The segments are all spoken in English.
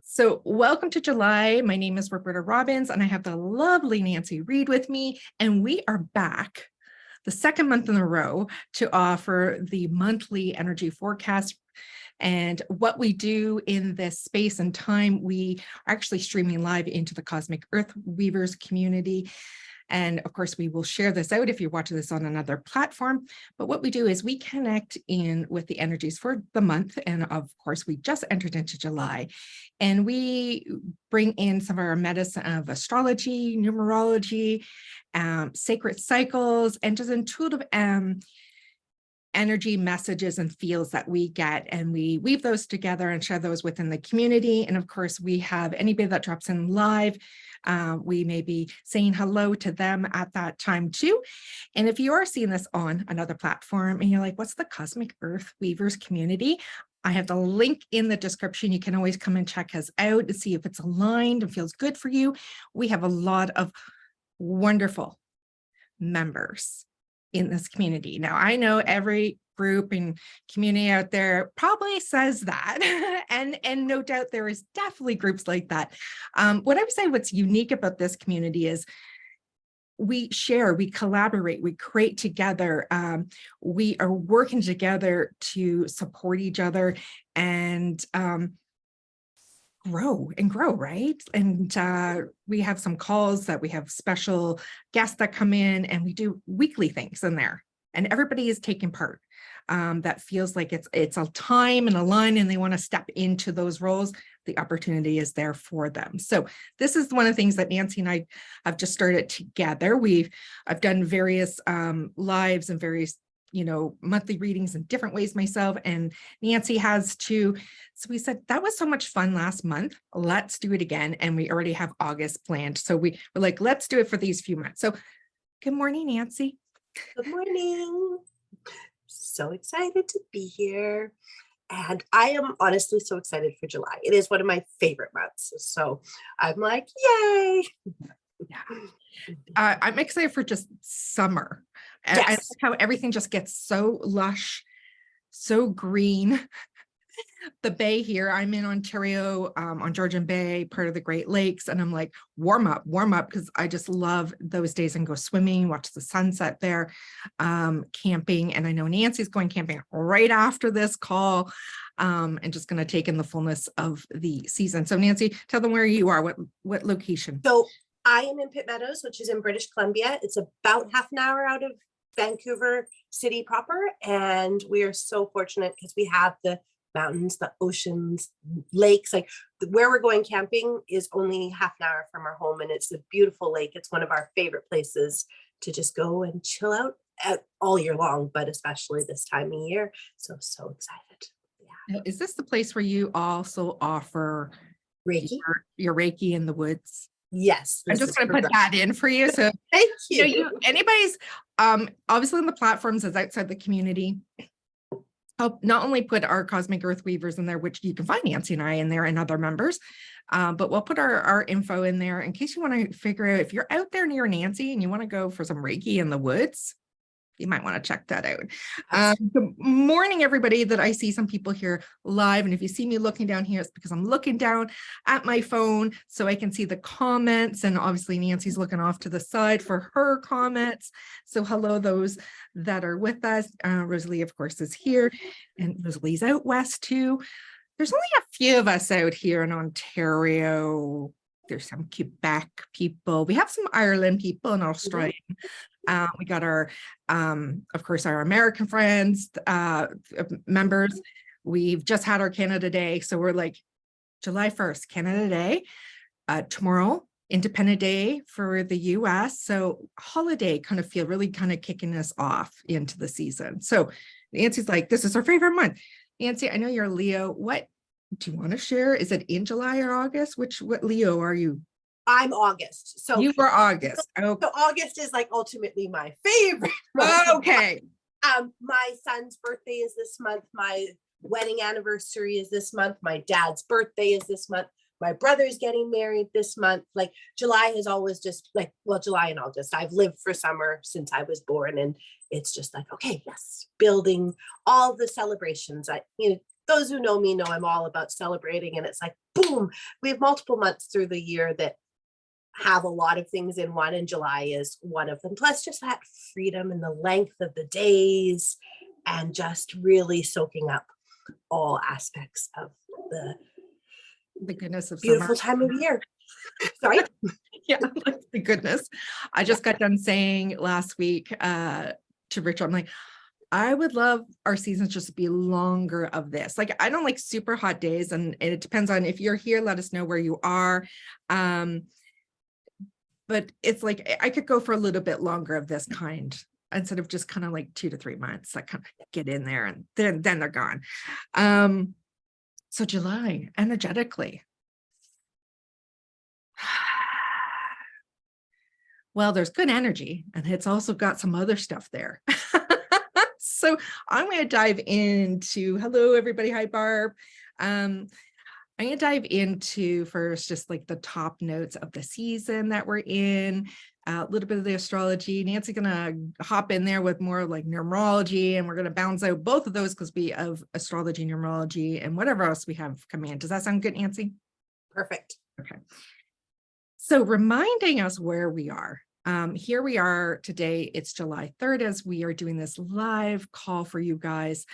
So welcome to July. My name is Roberta Robbins, and I have the lovely Nancy Reed with me, and we are back the second month in a row to offer the monthly energy forecast. And what we do in this space and time, we are actually streaming live into the Cosmic Earth Weavers community. And of course, we will share this out if you're watching this on another platform. But what we do is we connect in with the energies for the month. And of course, we just entered into July. And we bring in some of our medicine of astrology, numerology, sacred cycles, and just intuitive energy messages and feels that we get, and we weave those together and share those within the community. And of course, we have anybody that drops in live. We may be saying hello to them at that time too. And if you are seeing this on another platform and you're like, what's the Cosmic Earth Weavers community? I have the link in the description. You can always come and check us out to see if it's aligned and feels good for you. We have a lot of wonderful members in this community. Now, I know every group and community out there probably says that, and no doubt there is definitely groups like that. What I would say what's unique about this community is we share, we collaborate, we create together. We are working together to support each other and grow, right? And we have some calls that we have special guests that come in, and we do weekly things in there, and everybody is taking part. That feels like it's a time and a line, and they want to step into those roles. The opportunity is there for them. So this is one of the things that Nancy and I have just started together. I've done various lives and various monthly readings in different ways myself, and Nancy has too. So we said that was so much fun last month. Let's do it again. And we already have August planned. So we're like, let's do it for these few months. So good morning, Nancy. Good morning. So excited to be here. And I am honestly so excited for July. It is one of my favorite months. So I'm like, yay. Yeah. I'm excited for just summer. Yes. I like how everything just gets so lush, so green. The bay here, I'm in Ontario, on Georgian Bay, part of the Great Lakes, and I'm like, warm up, because I just love those days and go swimming, watch the sunset there, camping. And I know Nancy's going camping right after this call, and just going to take in the fullness of the season. So Nancy, tell them where you are, what location? So I am in Pitt Meadows, which is in British Columbia. It's about half an hour out of Vancouver City proper. And we are so fortunate because we have the mountains, the oceans, lakes. Like where we're going camping is only half an hour from our home, and it's a beautiful lake. It's one of our favorite places to just go and chill out all year long, but especially this time of year. So excited. Yeah. Is this the place where you also offer Reiki? Your Reiki in the woods? Yes. I'm just going to put that in for you. So thank you. Anybody's obviously in the platforms is outside the community. Help not only put our Cosmic Earth Weavers in there, which you can find Nancy and I in there and other members, but we'll put our info in there in case you want to figure out if you're out there near Nancy and you want to go for some Reiki in the woods. You might want to check that out. Good morning, everybody. That I see some people here live. And if you see me looking down here, it's because I'm looking down at my phone so I can see the comments. And obviously Nancy's looking off to the side for her comments. So hello, those that are with us. Rosalie, of course, is here. And Rosalie's out west too. There's only a few of us out here in Ontario. There's some Quebec people. We have some Ireland people and Australian. We got our, of course, our American friends, members. We've just had our Canada Day. So we're like July 1st, Canada Day. Tomorrow, Independent Day for the US. So holiday kind of feel really kind of kicking us off into the season. So Nancy's like, this is her favorite month. Nancy, I know you're Leo. What do you want to share? Is it in July or August? What Leo are you? I'm August. So you were August. So August is like ultimately my favorite. Okay. My son's birthday is this month. My wedding anniversary is this month. My dad's birthday is this month. My brother's getting married this month. Like July has always just like, well, July and August. I've lived for summer since I was born, and it's just like, okay, yes, building all the celebrations. those who know me know I'm all about celebrating, and it's like, boom, we have multiple months through the year that have a lot of things in one, and July is one of them. Plus just that freedom and the length of the days and just really soaking up all aspects of The goodness of summer. beautiful time of year. Sorry. Yeah, like the goodness. I just got done saying last week to Richard, I'm like, I would love our seasons just to be longer of this. Like, I don't like super hot days, and it depends on if you're here, let us know where you are. But it's like, I could go for a little bit longer of this kind instead of just kind of like 2 to 3 months. Like, kind of get in there and then they're gone. So July, energetically. Well, there's good energy, and it's also got some other stuff there. So I'm going to dive into, hello, everybody. Hi, Barb. I'm going to dive into first just like the top notes of the season that we're in, a little bit of the astrology. Nancy's going to hop in there with more like numerology, and we're going to bounce out both of those because we have astrology, numerology, and whatever else we have come in. Does that sound good, Nancy? Perfect. Okay. So reminding us where we are. Here we are today. It's July 3rd as we are doing this live call for you guys.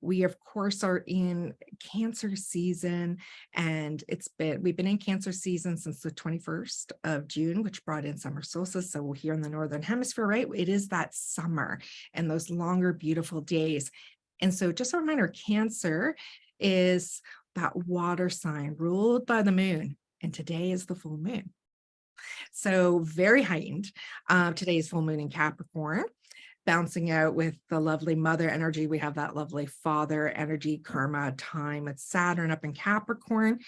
We of course are in Cancer season, and we've been in Cancer season since the 21st of June, which brought in summer solstice. So here in the Northern Hemisphere, right? It is that summer and those longer, beautiful days. And so just a reminder, Cancer is that water sign ruled by the moon. And today is the full moon. So very heightened. Today's full moon in Capricorn, bouncing out with the lovely mother energy. We have that lovely father energy, karma, time. It's Saturn up in Capricorn.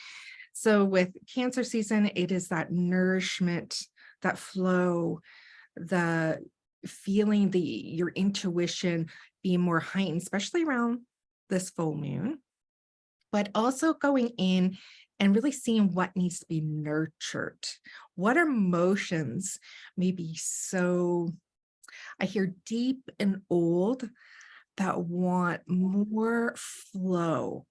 So with Cancer season, it is that nourishment, that flow, the feeling, your intuition being more heightened, especially around this full moon, but also going in and really seeing what needs to be nurtured. What emotions maybe so, I hear deep and old, that want more flow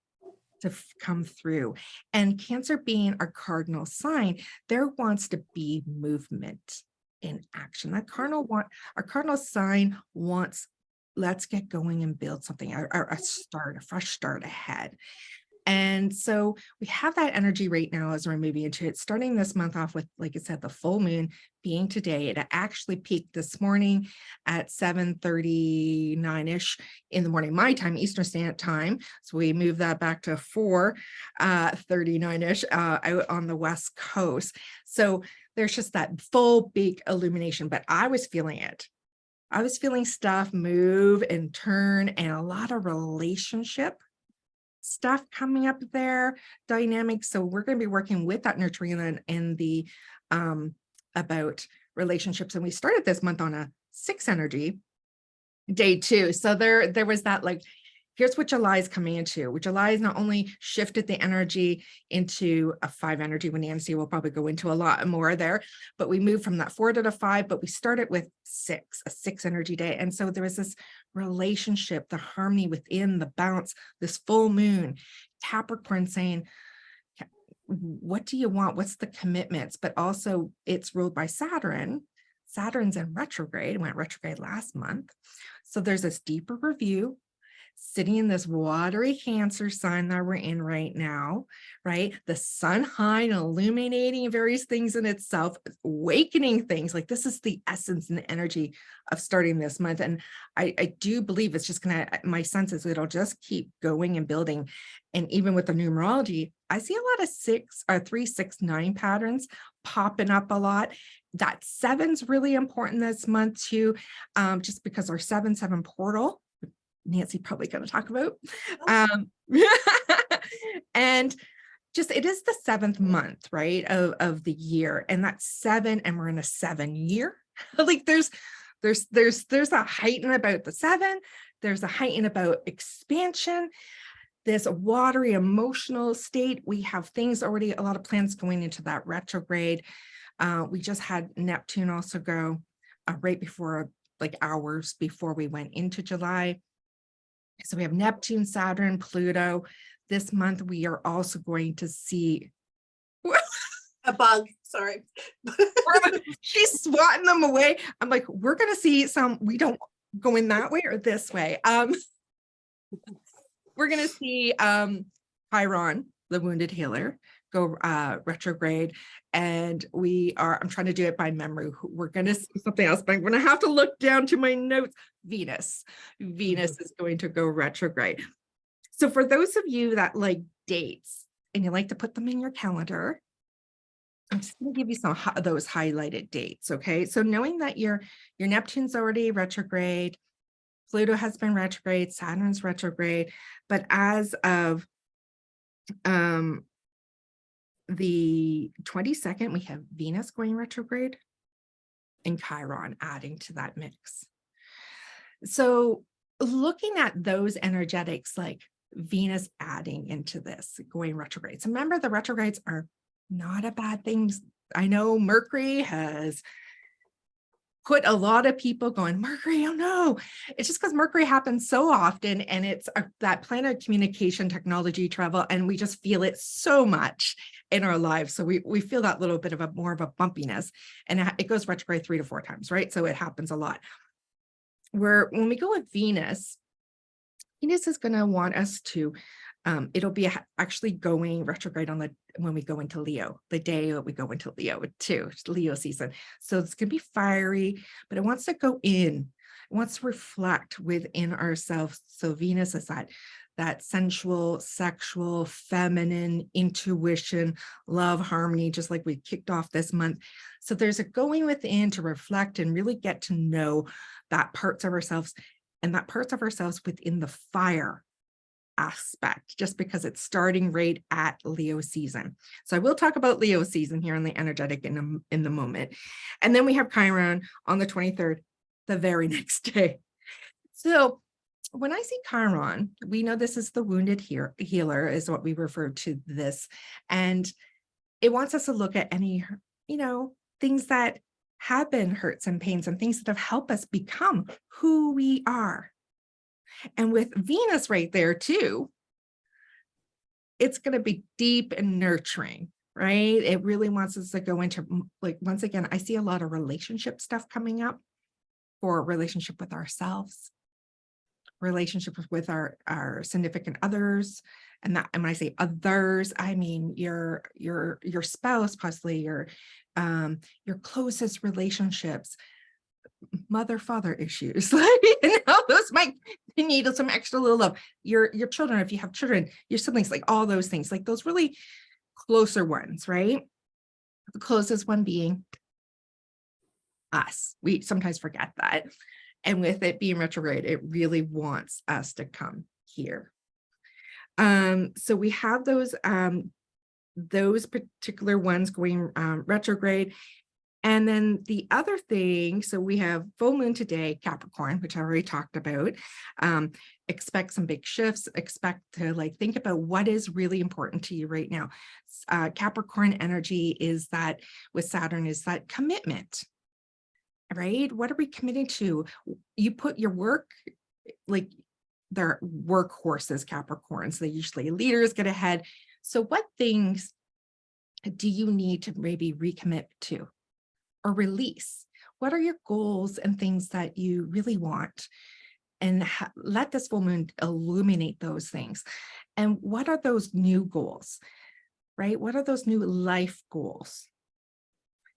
to come through. And Cancer being our cardinal sign, there wants to be movement in action. Our cardinal sign wants, let's get going and build something, a fresh start ahead. And so we have that energy right now as we're moving into it, starting this month off with, like I said, the full moon being today. It actually peaked this morning at 7:39-ish in the morning, my time, Eastern Standard Time. So we moved that back to 4:39-ish out on the West Coast. So there's just that full big illumination, but I was feeling it. I was feeling stuff move and turn, and a lot of relationship stuff coming up there, dynamics. So we're going to be working with that nurturing and the about relationships. And we started this month on a 6 energy, day 2. So there was that, like, here's what July is coming into. July has not only shifted the energy into a 5 energy, when Nancy will probably go into a lot more there, but we moved from that 4 to the 5, but we started with 6, a 6 energy day. And so there was this relationship, the harmony within the bounce, this full moon, Capricorn saying, what do you want? What's the commitments? But also it's ruled by Saturn. Saturn's in retrograde, went retrograde last month. So there's this deeper review, sitting in this watery Cancer sign that we're in right now, right? The sun high and illuminating various things in itself, awakening things. Like, this is the essence and the energy of starting this month. And I do believe it's just gonna, my sense is it'll just keep going and building. And even with the numerology, I see a lot of 3, 6, 9 patterns popping up a lot. That 7's really important this month too, just because our 7/7 portal, Nancy probably going to talk about. And just, it is the 7th month, right, of the year, and that's 7, and we're in a 7 year. Like, there's a heighten about the 7, there's a heighten about expansion, this watery emotional state. We have things already, a lot of plans going into that retrograde. We just had Neptune also go right before, like hours before we went into July. So we have Neptune, Saturn, Pluto. This month, we are also going to see. A bug, sorry. She's swatting them away. I'm like, we're going to see some, we don't go in that way or this way. We're going to see Chiron, the wounded healer, go retrograde. And I'm trying to do it by memory. We're going to see something else, but I'm going to have to look down to my notes. Venus is going to go retrograde. So for those of you that like dates and you like to put them in your calendar, I'm just going to give you some of those highlighted dates. Okay. So knowing that your Neptune's already retrograde, Pluto has been retrograde, Saturn's retrograde, but as of the 22nd, we have Venus going retrograde and Chiron adding to that mix. So looking at those energetics, like Venus adding into this, going retrograde. So remember, the retrogrades are not a bad thing. I know Mercury has put a lot of people going, Mercury, oh no. It's just because Mercury happens so often, and it's that planet of communication, technology, travel, and we just feel it so much in our lives. So we feel that little bit of more of a bumpiness, and it goes retrograde 3 to 4 times, right? So it happens a lot. When we go with Venus is going to want us to, it'll be actually going retrograde when we go into Leo, the day that we go into Leo too, Leo season. So it's going to be fiery, but it wants to go in, it wants to reflect within ourselves. So Venus is that sensual, sexual, feminine, intuition, love, harmony, just like we kicked off this month. So there's a going within to reflect and really get to know that parts of ourselves, and that parts of ourselves within the fire aspect, just because it's starting right at Leo season. So I will talk about Leo season here in the energetic in the moment. And then we have Chiron on the 23rd, the very next day. So when I see Chiron, we know this is the wounded healer is what we refer to this. And it wants us to look at any, things that have been hurts and pains and things that have helped us become who we are. And with Venus right there too, it's going to be deep and nurturing, right? It really wants us to go into, like, once again, I see a lot of relationship stuff coming up, for relationship with ourselves, relationship with our significant others. And when I say others, I mean your spouse, possibly your closest relationships, mother-father issues, like, those might need some extra little love. Your children, if you have children, your siblings, like all those things, like those really closer ones, right? The closest one being us. We sometimes forget that. And with it being retrograde, it really wants us to come here. So we have those particular ones going retrograde. And then the other thing, so we have full moon today, Capricorn, which I already talked about. Expect some big shifts, expect to think about what is really important to you right now. Capricorn energy is that, with Saturn, is that commitment, right? What are we committing to? You put your work, like, they're workhorses, Capricorns. They usually leaders, get ahead. So what things do you need to maybe recommit to or release? What are your goals and things that you really want? And let this full moon illuminate those things. And what are those new goals, right? What are those new life goals?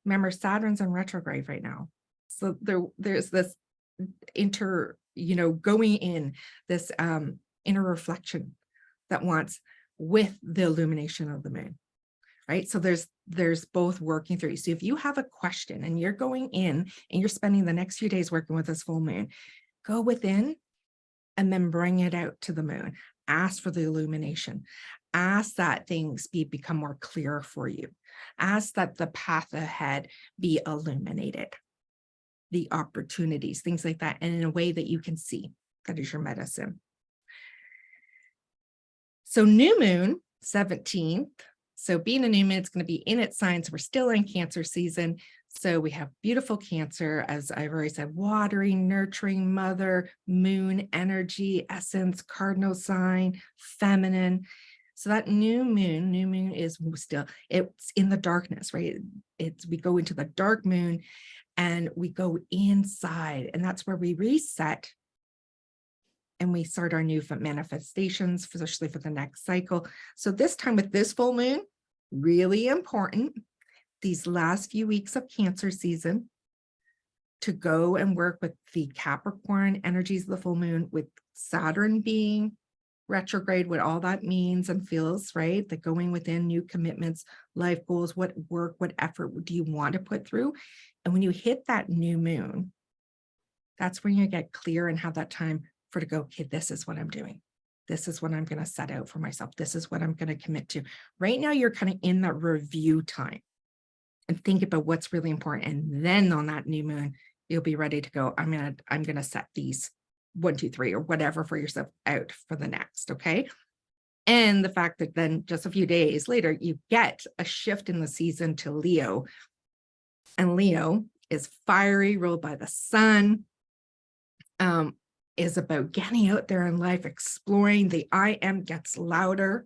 Remember, Saturn's in retrograde right now. So there's this going in, this inner reflection that wants with the illumination of the moon, right? So there's both working through. So if you have a question and you're going in and you're spending the next few days working with this full moon, go within and then bring it out to the moon. Ask for the illumination. Ask that things become more clear for you. Ask that the path ahead be illuminated, the opportunities, things like that, and in a way that you can see. That is your medicine. So new moon, 17th. So being a new moon, it's going to be in its signs. We're still in Cancer season. So we have beautiful Cancer, as I've already said, watery, nurturing mother, moon energy, essence, cardinal sign, feminine. So that new moon is still, it's in the darkness, right? We go into the dark moon and we go inside, and that's where we reset and we start our new manifestations, especially for the next cycle. So this time with this full moon, really important, these last few weeks of Cancer season, to go and work with the Capricorn energies of the full moon, with Saturn being retrograde, what all that means and feels, right? The going within, new commitments, life goals, what work, what effort do you want to put through? And when you hit that new moon, that's when you get clear and have that time for to go, okay, this is what I'm doing. This is what I'm going to set out for myself. This is what I'm going to commit to. Right now, you're kind of in that review time and think about what's really important. And then on that new moon, you'll be ready to go. I'm going to set these 1, 2, 3, or whatever for yourself out for the next. Okay. And the fact that then just a few days later, you get a shift in the season to Leo, and Leo is fiery, ruled by the sun, is about getting out there in life, exploring. The I am gets louder,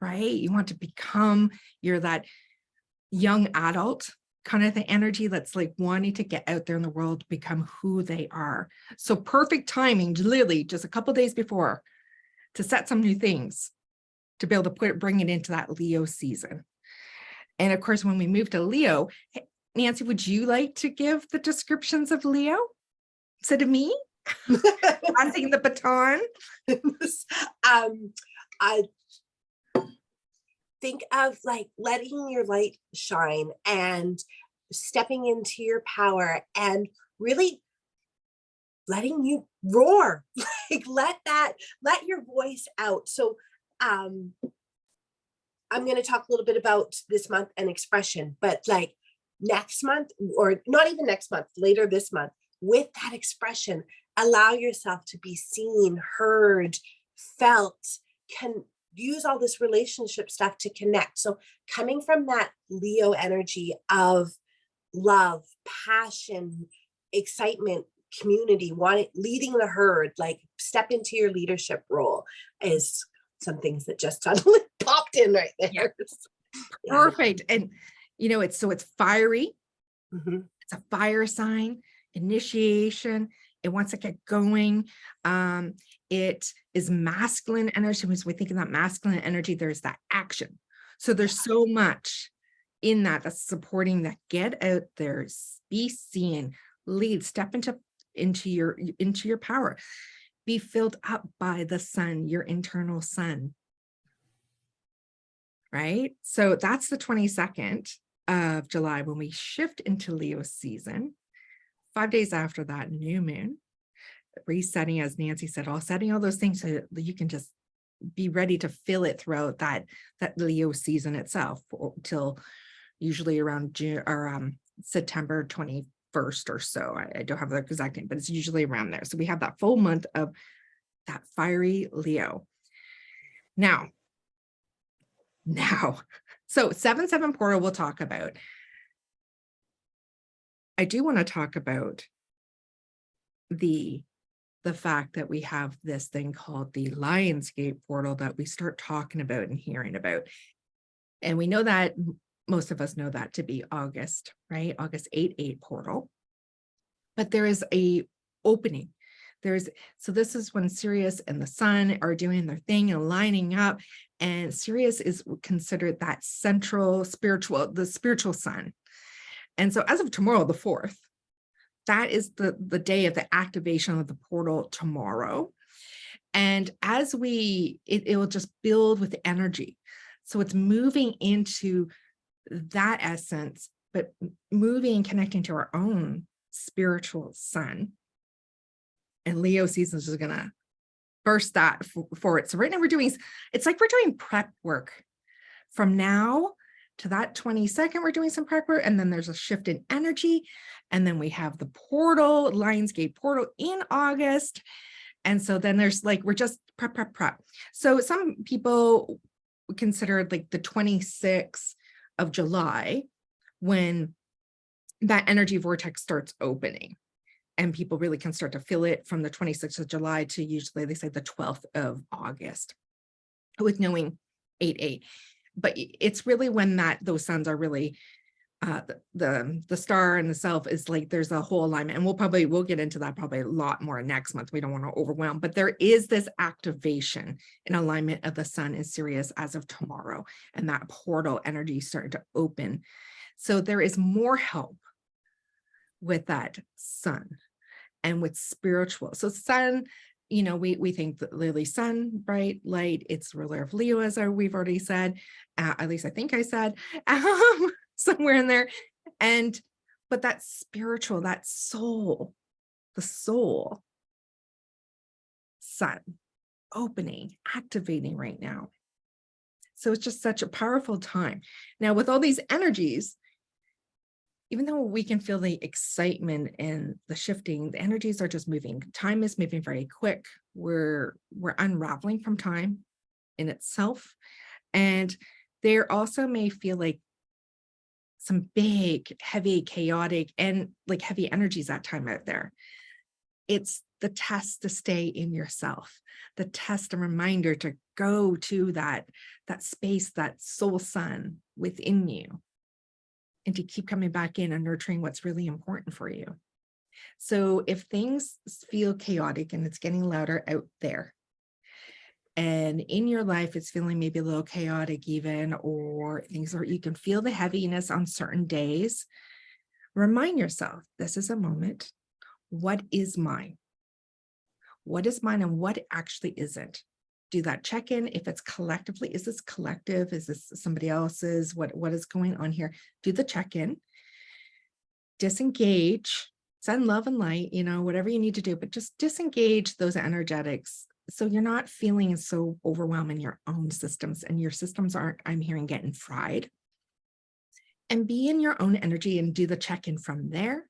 right? You want to become, you're that young adult kind of the energy that's like wanting to get out there in the world, become who they are. So perfect timing, literally just a couple days before, to set some new things, to be able to bring it into that Leo season. And of course, when we move to Leo, Nancy, would you like to give the descriptions of Leo instead of me? Passing the baton. I think of like letting your light shine and stepping into your power and really letting you roar. Like let your voice out. So I'm going to talk a little bit about this month and expression, but like next month, or not even next month, later this month, with that expression, allow yourself to be seen, heard, felt, can use all this relationship stuff to connect. So coming from that Leo energy of love, passion, excitement, community, leading the herd, like step into your leadership role, is some things that just suddenly popped in right there. Yeah. Perfect. And it's fiery. Mm-hmm. It's a fire sign, initiation. It wants to get going. It is masculine energy. When we think of that masculine energy, there's that action. So there's so much in that that's supporting that. Get out there, be seen, lead, step into your power. Be filled up by the sun, your internal sun. Right? So that's the 22nd of July when we shift into Leo season. 5 days after that new moon, resetting, as Nancy said, setting all those things so that you can just be ready to feel it throughout that Leo season itself, till usually around June or September 21st or so. I don't have the exact name, but it's usually around there. So we have that full month of that fiery Leo. Now, so 7/7 portal we'll talk about. I do want to talk about the fact that we have this thing called the Lionsgate portal that we start talking about and hearing about. And we know that, most of us know that to be August, right? August 8/8 portal. But there is a opening. So this is when Sirius and the sun are doing their thing and lining up. And Sirius is considered that central the spiritual sun. And so as of tomorrow, the 4th, that is the day of the activation of the portal tomorrow. And as it will just build with energy. So it's moving into that essence, but moving and connecting to our own spiritual sun. And Leo season is going to burst that for it. So right now we're doing prep work. From now to that 22nd, we're doing some prep work, and then there's a shift in energy. And then we have the portal, Lionsgate portal in August. And so then there's we're just prep. So some people consider the 26th of July when that energy vortex starts opening. And people really can start to feel it from the 26th of July to usually they say the 12th of August with knowing 8/8. But it's really when those suns are really the star and the self is like there's a whole alignment, and we'll get into that probably a lot more next month. We don't want to overwhelm, but there is this activation in alignment of the sun in Sirius as of tomorrow, and that portal energy starting to open. So there is more help with that sun and with spiritual. So sun, we think that Lily sun, bright light, it's ruler of Leo, as we've already said, at least I think I said somewhere in there. But that spiritual, that soul, the soul sun opening, activating right now. So it's just such a powerful time. Now with all these energies, even though we can feel the excitement and the shifting, the energies are just moving. Time is moving very quick. We're unraveling from time in itself. And there also may feel like some big, heavy, chaotic, and like heavy energies that time out there. It's the test to stay in yourself, the test and reminder to go to that space, that soul sun within you, and to keep coming back in and nurturing what's really important for you. So if things feel chaotic and it's getting louder out there, and in your life it's feeling maybe a little chaotic even, or things are, you can feel the heaviness on certain days, remind yourself, this is a moment. What is mine? What is mine and what actually isn't? Do that check-in. If it's collectively, is this collective? Is this somebody else's? What is going on here? Do the check-in, disengage, send love and light, whatever you need to do, but just disengage those energetics so you're not feeling so overwhelming your own systems, and your systems aren't, I'm hearing, getting fried. And be in your own energy and do the check-in from there.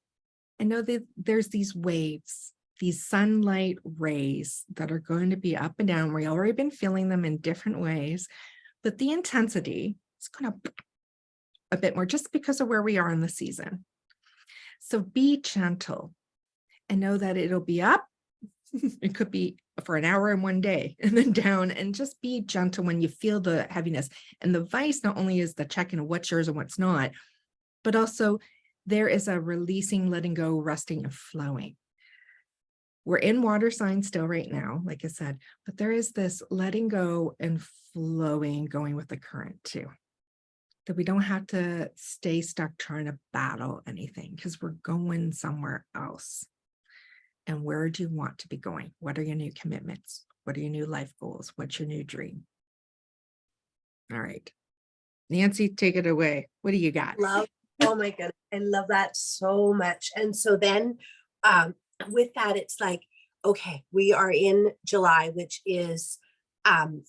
And know that there's these waves, these sunlight rays that are going to be up and down. We've already been feeling them in different ways, but the intensity is going to a bit more just because of where we are in the season. So be gentle and know that it'll be up. It could be for an hour in one day and then down, and just be gentle when you feel the heaviness. And the vice not only is the check-in of what's yours and what's not, but also there is a releasing, letting go, resting, and flowing. We're in water signs still right now, like I said, but there is this letting go and flowing, going with the current too. That we don't have to stay stuck trying to battle anything, because we're going somewhere else. And where do you want to be going? What are your new commitments? What are your new life goals? What's your new dream? All right. Nancy, take it away. What do you got? Oh my goodness. I love that so much. And so then with that, it's like, okay, we are in July, which is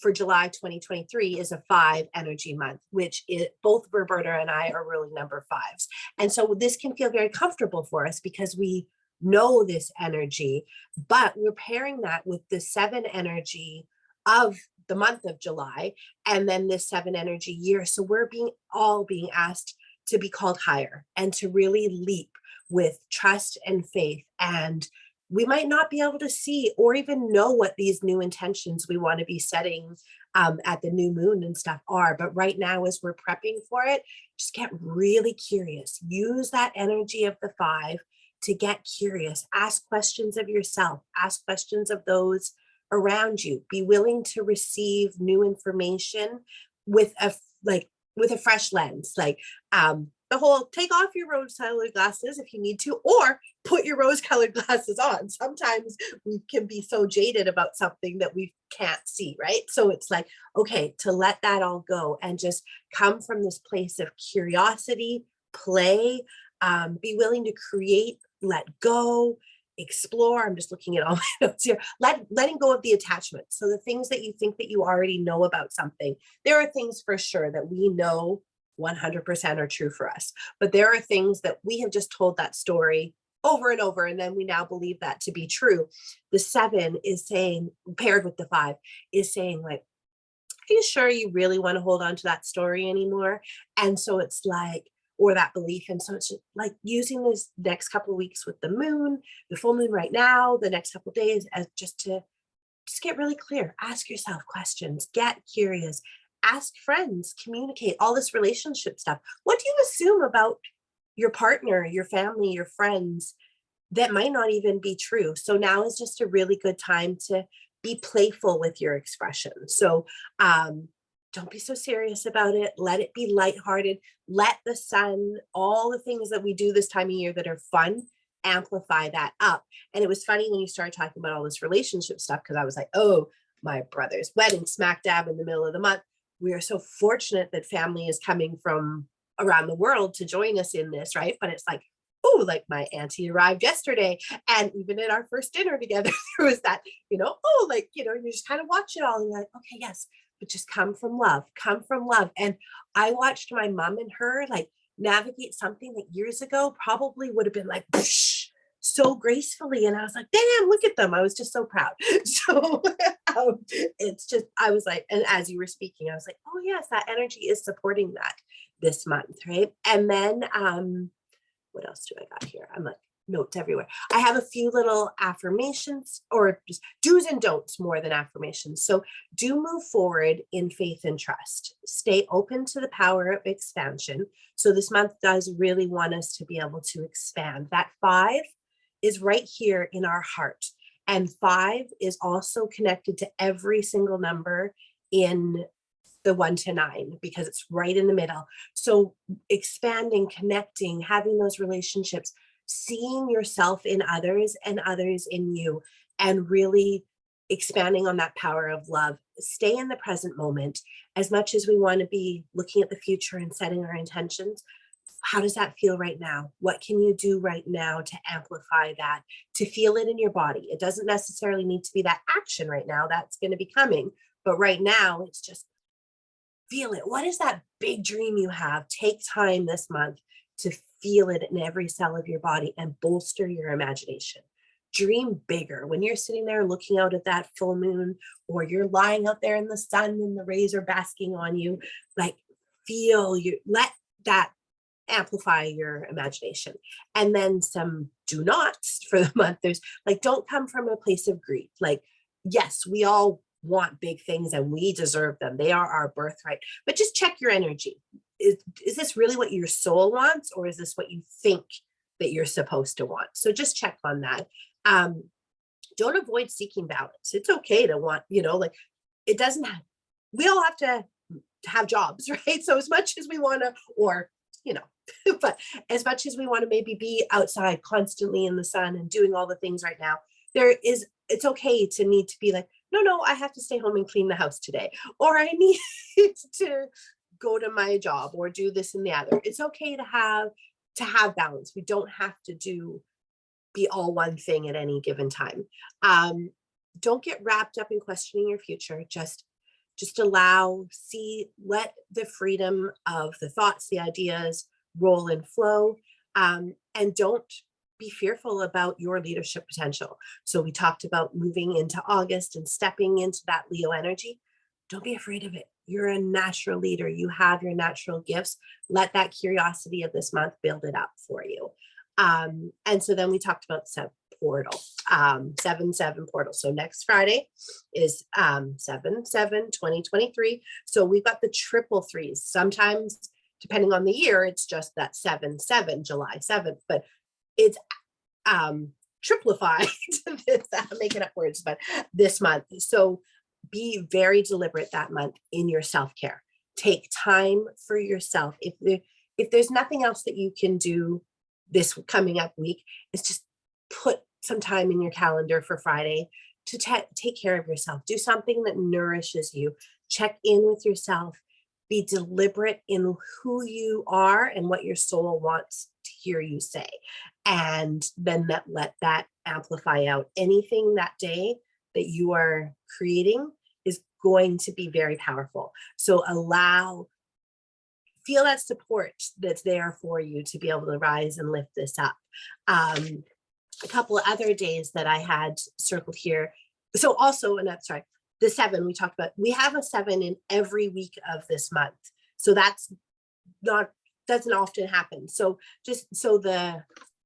for July 2023 is a 5 energy month, which is both Roberta and I are really number 5s. And so this can feel very comfortable for us because we know this energy, but we're pairing that with the 7 energy of the month of July, and then this 7 energy year. So we're all being asked to be called higher and to really leap with trust and faith. And we might not be able to see or even know what these new intentions we want to be setting at the new moon and stuff are. But right now, as we're prepping for it, just get really curious. Use that energy of the 5 to get curious. Ask questions of yourself. Ask questions of those around you. Be willing to receive new information with a fresh lens, like the whole take off your rose-colored glasses if you need to, or put your rose-colored glasses on. Sometimes we can be so jaded about something that we can't see, right? So it's like, okay, to let that all go and just come from this place of curiosity, play, be willing to create, let go, explore. I'm just looking at all my notes here. Letting go of the attachment. So the things that you think that you already know about something, there are things for sure that we know 100% are true for us. But there are things that we have just told that story over and over, and then we now believe that to be true. The 7 is saying, paired with the 5, is saying like, are you sure you really want to hold on to that story anymore? And so it's like, or that belief. And so it's just like using this next couple of weeks with the moon, the full moon right now, the next couple of days, as just get really clear. Ask yourself questions, get curious, ask friends, communicate, all this relationship stuff. What do you assume about your partner, your family, your friends that might not even be true? So now is just a really good time to be playful with your expression. So don't be so serious about it. Let it be lighthearted. Let the sun, all the things that we do this time of year that are fun, amplify that up. And it was funny when you started talking about all this relationship stuff, because I was like, oh, my brother's wedding smack dab in the middle of the month. We are so fortunate that family is coming from around the world to join us in this, right? But it's like, oh, like my auntie arrived yesterday. And even at our first dinner together, there was that, oh, like, you just kind of watch it all and you're like, okay, yes, but just come from love, come from love. And I watched my mom and her like navigate something that years ago probably would have been like, so gracefully. And I was like, damn, look at them. I was just so proud. So it's just, I was like, and as you were speaking, I was like, oh yes, that energy is supporting that this month. Right. And then, what else do I got here? I'm like, notes everywhere. I have a few little affirmations, or just do's and don'ts more than affirmations. So do move forward in faith and trust. Stay open to the power of expansion. So this month does really want us to be able to expand. That 5 is right here in our heart. And 5 is also connected to every single number in the 1 to 9, because it's right in the middle. So expanding, connecting, having those relationships, seeing yourself in others and others in you, and really expanding on that power of love. Stay in the present moment. As much as we want to be looking at the future and setting our intentions, how does that feel right now? What can you do right now to amplify that, to feel it in your body? It doesn't necessarily need to be that action right now. That's going to be coming. But right now, it's just feel it. What is that big dream you have? Take time this month to feel it in every cell of your body and bolster your imagination. Dream bigger. When you're sitting there looking out at that full moon, or you're lying out there in the sun and the rays are basking on you, like let that amplify your imagination. And then some do nots for the month. There's like, don't come from a place of grief. Like, yes, we all want big things and we deserve them. They are our birthright, but just check your energy. Is this really what your soul wants, or is this what you think that you're supposed to want? So just check on that. Don't avoid seeking balance. It's okay to want, like it doesn't have, we all have to have jobs, right? So as much as we want to, or, but as much as we want to maybe be outside constantly in the sun and doing all the things right now, it's okay to need to be like, no, I have to stay home and clean the house today, or I need to go to my job or do this and the other. It's okay to have balance. We don't have to be all one thing at any given time. Don't get wrapped up in questioning your future. Just let the freedom of the thoughts, the ideas roll and flow, and don't be fearful about your leadership potential. So we talked about moving into August and stepping into that Leo energy. Don't be afraid of it. You're a natural leader. You have your natural gifts. Let that curiosity of this month build it up for you. And so then we talked about the portal, 7/7 portal. So next Friday is 7/7/2023. So we've got the triple threes. Sometimes, depending on the year, it's just that 7/7, July 7th, but it's triplified. I'm making up words, but this month. So be very deliberate that month in your self-care. Take time for yourself. If there's nothing else that you can do this coming up week, it's just put some time in your calendar for Friday to take care of yourself. Do something that nourishes you. Check in with yourself. Be deliberate in who you are and what your soul wants to hear you say. And then let that amplify out. Anything that day that you are creating is going to be very powerful. So feel that support that's there for you to be able to rise and lift this up. A couple of other days that I had circled here. So also, and I'm sorry, the 7 we talked about, we have a 7 in every week of this month. So that's not doesn't often happen. So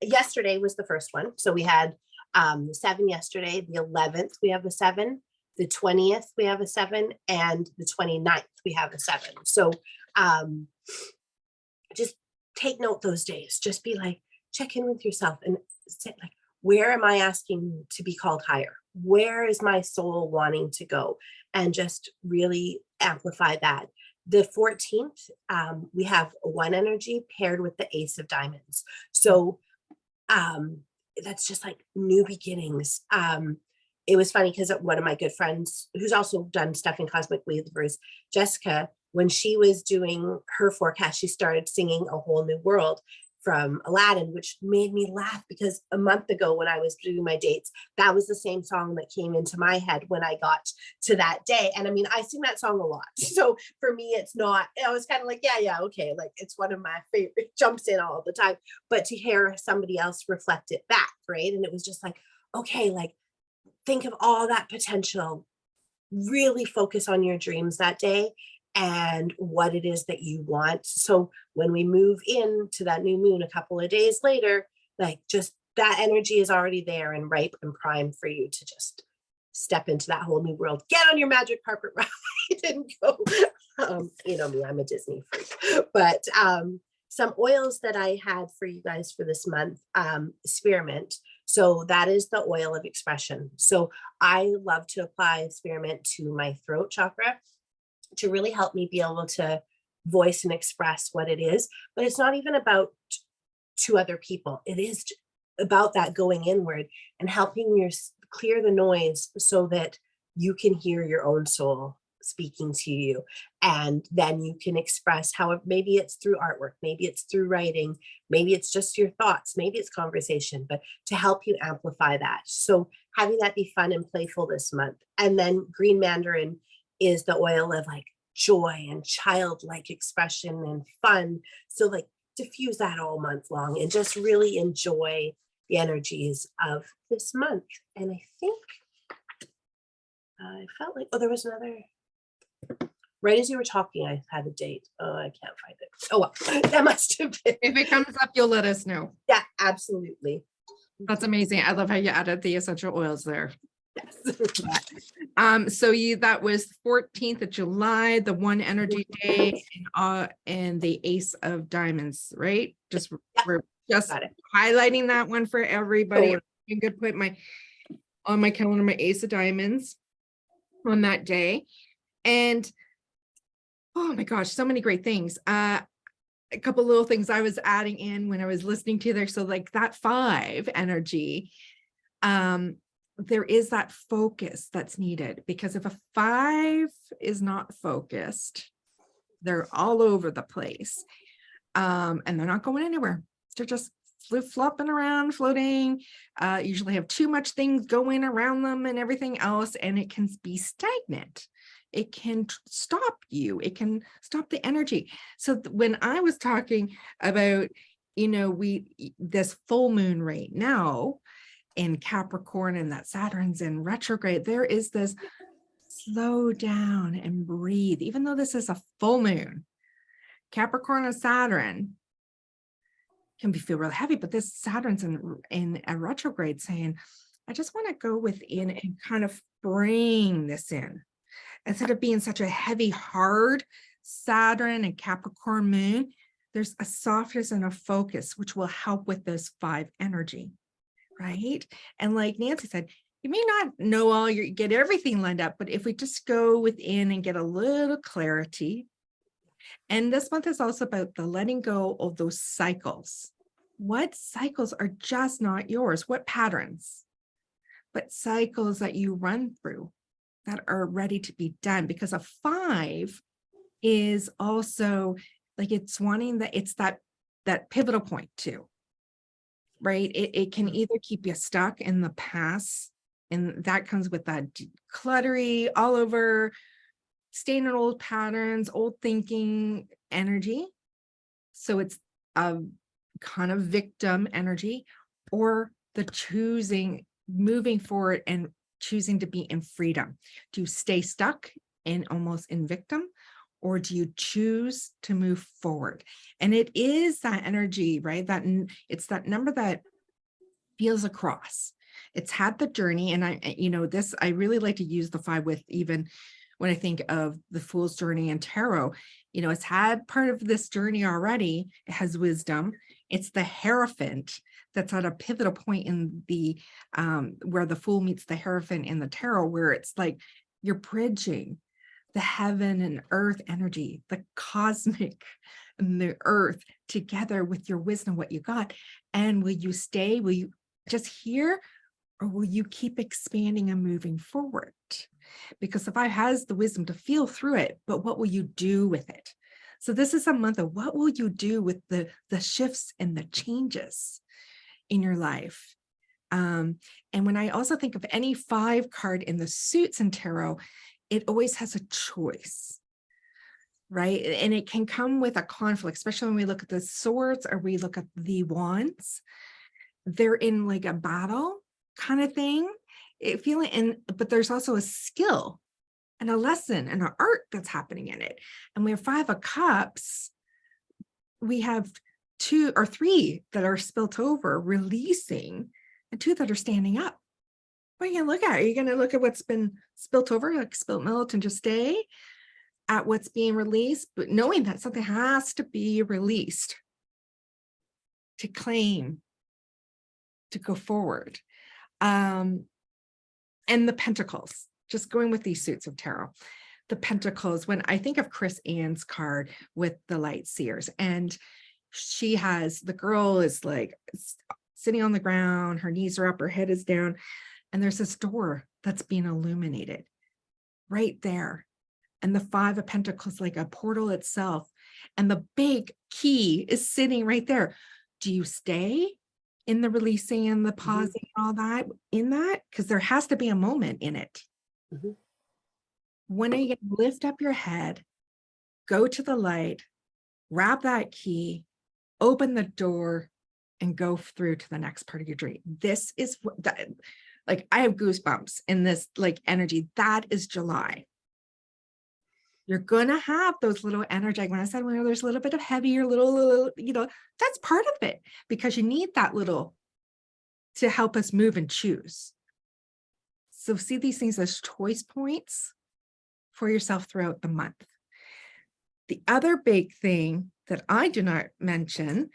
yesterday was the first one. So we had the 7 yesterday, the 11th, we have a 7, the 20th, we have a 7, and the 29th, we have a 7. So just take note those days. Just be like, check in with yourself and say, like, where am I asking to be called higher? Where is my soul wanting to go? And just really amplify that. The 14th, we have 1 energy paired with the Ace of Diamonds. So that's just like new beginnings. It was funny because one of my good friends who's also done stuff in Cosmic Weavers, Jessica, when she was doing her forecast, she started singing A Whole New World from Aladdin, which made me laugh because a month ago when I was doing my dates, that was the same song that came into my head when I got to that day. And I mean, I sing that song a lot. So for me, it's not, I was kind of like, yeah, okay. Like it's one of my favorite, jumps in all the time, but to hear somebody else reflect it back, right? And it was just like, okay, like think of all that potential, really focus on your dreams that day and what it is that you want. So when we move into that new moon a couple of days later, like just that energy is already there and ripe and prime for you to just step into that whole new world. Get on your magic carpet ride and go. You know me, I'm a Disney freak. But some oils that I had for you guys for this month, spearmint. So that is the oil of expression. So I love to apply spearmint to my throat chakra to really help me be able to voice and express what it is. But it's not even about to other people. It is about that going inward and helping you clear the noise so that you can hear your own soul speaking to you. And then you can express how maybe it's through artwork, maybe it's through writing, maybe it's just your thoughts, maybe it's conversation, but to help you amplify that. So having that be fun and playful this month. And then green mandarin is the oil of like joy and childlike expression and fun. So like diffuse that all month long and just really enjoy the energies of this month. And I think I felt like, oh, there was another, right as you were talking, I had a date. Oh, I can't find it. Oh, well, that must have been. If it comes up, you'll let us know. Yeah, absolutely. That's amazing. I love how you added the essential oils there. Yes. So that was 14th of July, the 1 energy day, and the Ace of Diamonds, right? Just we're just highlighting that one for everybody. Sure. I'm gonna put on my calendar my Ace of Diamonds on that day. And oh my gosh, so many great things. A couple little things I was adding in when I was listening to there. So like that 5 energy, there is that focus that's needed, because if a 5 is not focused, they're all over the place. And they're not going anywhere. They're just flopping around, floating, usually have too much things going around them and everything else, and it can be stagnant. It can stop you. It can stop the energy. So when I was talking about, this full moon right now in Capricorn and that Saturn's in retrograde, there is this slow down and breathe. Even though this is a full moon, Capricorn and Saturn can feel real heavy, but this Saturn's in a retrograde saying, I just want to go within and kind of bring this in. Instead of being such a heavy, hard Saturn and Capricorn moon, there's a softness and a focus, which will help with this 5 energy, right? And like Nancy said, you may not know get everything lined up, but if we just go within and get a little clarity. And this month is also about the letting go of those cycles. What cycles are just not yours? What patterns? But cycles that you run through that are ready to be done, because a 5 is also like it's wanting that it's that pivotal point too, right? It can either keep you stuck in the past, and that comes with that cluttery all over, staying in old patterns, old thinking energy. So it's a kind of victim energy, or the choosing, moving forward and choosing to be in freedom, to stay stuck and almost in victim, or do you choose to move forward? And it is that energy, right? It's that number that feels across. It's had the journey. And I really like to use the 5 with, even when I think of the Fool's Journey and tarot, it's had part of this journey already. It has wisdom. It's the Hierophant that's at a pivotal point in the where the Fool meets the Hierophant in the tarot, where it's like you're bridging the heaven and earth energy, the cosmic and the earth together with your wisdom, what you got. And will you stay? Will you just hear, or will you keep expanding and moving forward? Because the 5 has the wisdom to feel through it, but what will you do with it? So this is a month of what will you do with the shifts and the changes in your life? And when I also think of any 5 card in the suits in tarot, it always has a choice, right? And it can come with a conflict, especially when we look at the swords or we look at the wands. They're in like a battle kind of thing. But there's also a skill and a lesson and an art that's happening in it. And we have 5 of Cups. We have 2 or 3 that are spilt over, releasing, and 2 that are standing up. What are you going to look at? Are you going to look at what's been spilt over, like spilt milk, and just stay at what's being released, but knowing that something has to be released to claim, to go forward? And the Pentacles, just going with these suits of tarot, the Pentacles, when I think of Chris Ann's card with the Light Seers, and the girl is like sitting on the ground, her knees are up, her head is down, and there's this door that's being illuminated right there. And the 5 of Pentacles, like a portal itself, and the big key is sitting right there. Do you stay in the releasing and the pausing and all that in that? Because there has to be a moment in it. When are you going to lift up your head, go to the light, grab that key, open the door, and go through to the next part of your dream? This is what that, like, I have goosebumps in this like energy. That is July. You're going to have those little energetic, when I said, well, there's a little bit of heavier, little, that's part of it, because you need that little to help us move and choose. So see these things as choice points for yourself throughout the month. The other big thing that I do not mention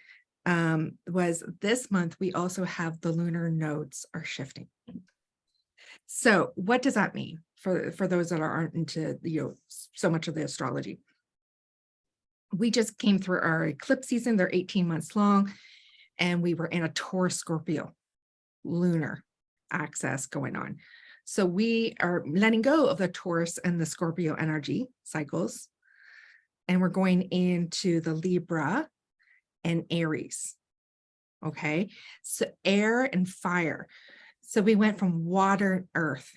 was this month, we also have the lunar nodes are shifting. So what does that mean for those that aren't into so much of the astrology? We just came through our eclipse season. They're 18 months long, and we were in a Taurus Scorpio lunar axis going on. So we are letting go of the Taurus and the Scorpio energy cycles, and we're going into the Libra and Aries. Okay, so air and fire. So we went from water and earth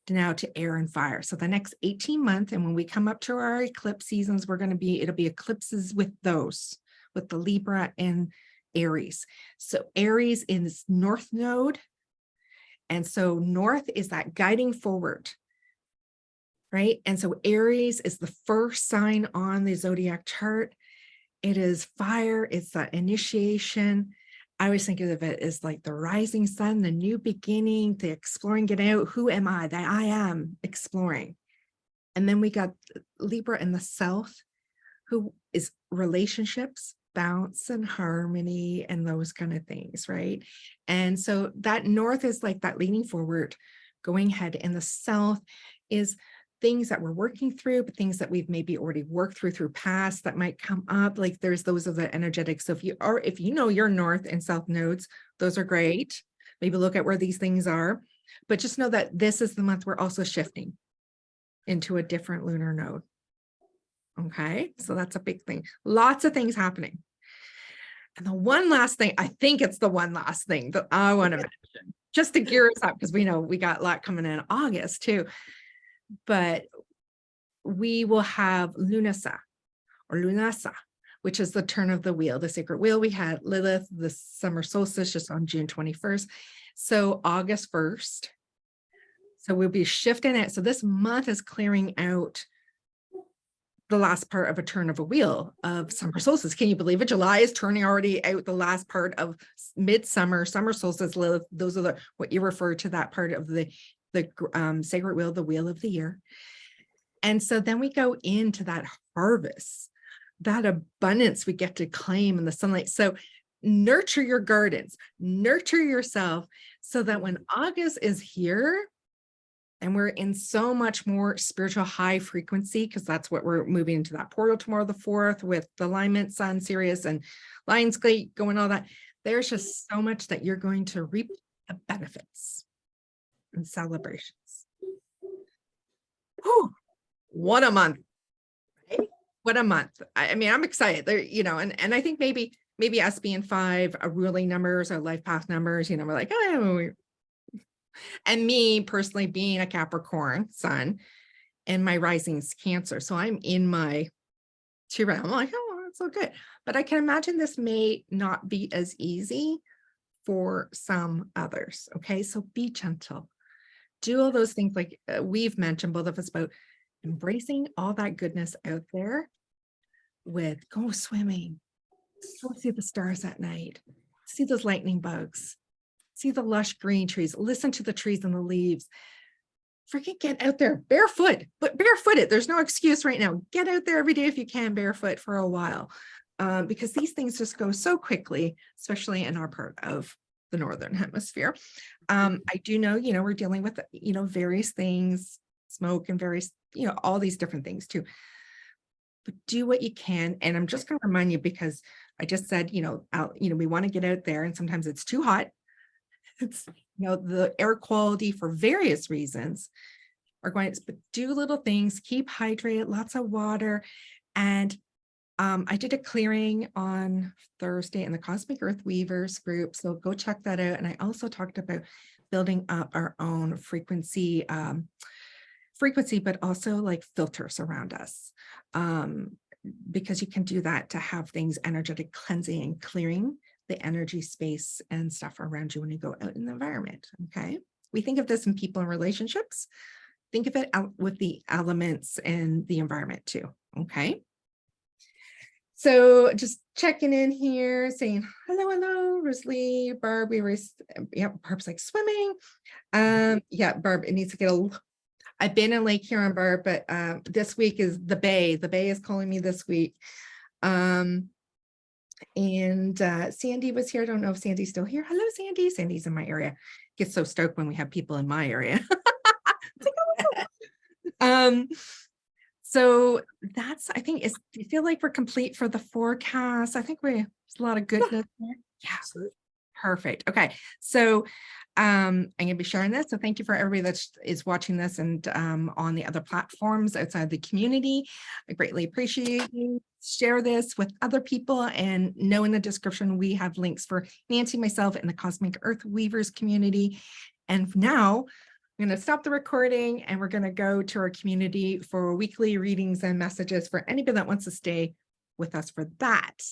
now to air and fire. So the next 18 months, and when we come up to our eclipse seasons, it'll be eclipses with those, with the Libra and Aries. So Aries is North Node. And so North is that guiding forward, right? And so Aries is the first sign on the zodiac chart. It is fire. It's that initiation. I always think of it as like the rising sun, the new beginning, the exploring, get out. Who am I? That I am exploring. And then we got Libra in the South, who is relationships, balance and harmony, and those kind of things, right? And so that North is like that leaning forward, going ahead. And the South is things that we're working through, but things that we've maybe already worked through past that might come up. Like there's those of the energetics. So if you know your North and South nodes, those are great. Maybe look at where these things are, but just know that this is the month we're also shifting into a different lunar node. Okay, so that's a big thing. Lots of things happening. And the one last thing, I think it's the one last thing that I want to mention, just to gear us up, because we know we got a lot coming in August too. But we will have Lunasa, which is the turn of the wheel, the sacred wheel. We had Lilith, the summer solstice, just on June 21st. So August 1st. So we'll be shifting it. So this month is clearing out the last part of a turn of a wheel of summer solstice. Can you believe it? July is turning already out the last part of midsummer, summer solstice. Those are what you refer to, that part of the sacred wheel, the wheel of the year. And so then we go into that harvest, that abundance we get to claim in the sunlight. So nurture your gardens, nurture yourself, so that when August is here, and we're in so much more spiritual high frequency, because that's what we're moving into, that portal tomorrow, the 4th, with the alignment, Sun, Sirius, and Lionsgate going, all that. There's just so much that you're going to reap the benefits and celebrations. Whew, what a month. Right? What a month. I mean, I'm excited there, you know, and I think maybe us being 5, our ruling numbers, our life path numbers, you know, we're like, oh, and me personally being a Capricorn sun, and my rising's Cancer. So I'm in my Chiron. I'm like, oh, that's so good. But I can imagine this may not be as easy for some others. Okay. So be gentle. Do all those things like we've mentioned, both of us, about embracing all that goodness out there, with go swimming, go see the stars at night, see those lightning bugs, see the lush green trees, listen to the trees and the leaves. Freaking get out there barefoot, but barefooted. There's no excuse right now. Get out there every day if you can, barefoot for a while, because these things just go so quickly, especially in our part of the Northern Hemisphere. I do know, you know, we're dealing with, you know, various things, smoke and various, you know, all these different things too. But do what you can. And I'm just going to remind you, because I just said, you know, we want to get out there, and sometimes it's too hot. It's, you know, the air quality for various reasons are going to, but do little things, keep hydrated, lots of water. And I did a clearing on Thursday in the Cosmic Earth Weavers group, so go check that out. And I also talked about building up our own frequency, but also like filters around us, because you can do that to have things energetic cleansing and clearing the energy space and stuff around you when you go out in the environment. Okay. We think of this in people and relationships. Think of it out with the elements and the environment too. Okay. So just checking in here, saying hello, Rosalie, Barb. Barb's like swimming. Yeah, Barb, it needs to get I've been in Lake Huron, Barb, but this week is the Bay. The Bay is calling me this week. And Sandy was here. I don't know if Sandy's still here. Hello, Sandy. Sandy's in my area. Gets so stoked when we have people in my area. So that's, I think, do you feel like we're complete for the forecast? I think there's a lot of goodness there. Yeah, absolutely. Perfect. Okay. So I'm going to be sharing this. So thank you for everybody that is watching this and on the other platforms outside the community. I greatly appreciate you. Share this with other people, and know in the description we have links for Nancy, myself, and the Cosmic Earth Weavers community. And now I'm going to stop the recording, and we're going to go to our community for weekly readings and messages for anybody that wants to stay with us for that.